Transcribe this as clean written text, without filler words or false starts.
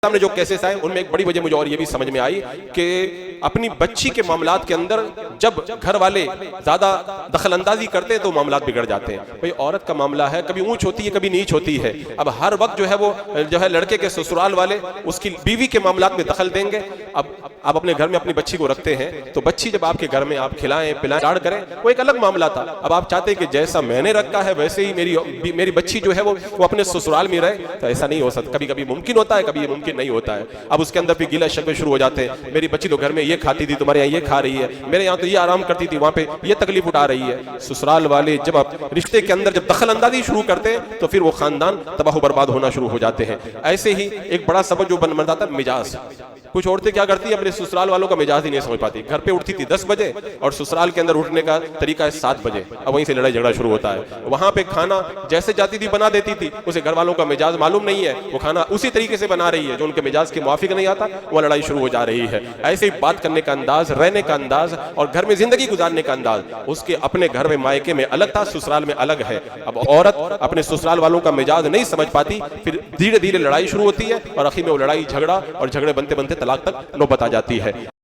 सामने जो केसेस आए उनमें एक बड़ी वजह मुझे और ये भी समझ में आई कि अपनी बच्ची के मामलात के अंदर जब घर वाले ज्यादा दखल अंदाजी करते हैं तो मामलात बिगड़ जाते हैं। भाई औरत का मामला है, कभी ऊंच होती है कभी नीच होती है। अब हर वक्त जो है लड़के के ससुराल वाले उसकी बीवी के मामलात में दखल देंगे। अब आप अपने घर में अपनी बच्ची को रखते हैं तो बच्ची जब आपके घर में आप खिलाएं पिलाएं लाड़ करें वो एक अलग मामला था। अब आप चाहते हैं कि जैसा मैंने रखा है वैसे ही मेरी बच्ची जो है वो अपने ससुराल में रहे, तो ऐसा नहीं हो सकता। कभी कभी मुमकिन होता है, कभी ये मुमकिन नहीं होता है। अब उसके अंदर भी गिला शिकवे शुरू हो जाते हैं, मेरी बच्ची तो घर में ये खाती थी, तुम्हारे यहाँ ये खा रही है, मेरे यहाँ तो ये आराम करती थी, वहां पे ये तकलीफ उठा रही है। ससुराल वाले जब आप रिश्ते के अंदर जब दखल अंदाजी शुरू करते हैं तो फिर वो खानदान तबाह बर्बाद होना शुरू हो जाते हैं। ऐसे ही एक बड़ा सबक जो बन जाता है मिजाज। कुछ औरतें क्या करती है, अपने ससुराल वालों का मिजाज ही नहीं समझ पाती। घर पे उठती थी 10 बजे और ससुराल के अंदर उठने का तरीका है 7 बजे। अब वहीं से लड़ाई झगड़ा शुरू होता है। वहां पे खाना जैसे जाती थी बना देती थी, उसे घर वालों का मिजाज मालूम नहीं है, वो खाना उसी तरीके से बना रही है जो उनके मिजाज के मुआफिक नहीं आता, वो लड़ाई शुरू हो जा रही है। ऐसे ही बात करने का अंदाज, रहने का अंदाज और घर में जिंदगी गुजारने का अंदाज उसके अपने घर में मायके में अलग था, ससुराल में अलग है। अब औरत अपने ससुराल वालों का मिजाज नहीं समझ पाती, फिर धीरे धीरे लड़ाई शुरू होती है और आखिर में वो लड़ाई झगड़ा और झगड़े बनते बनते तलाक तक नौबत आ जाती है।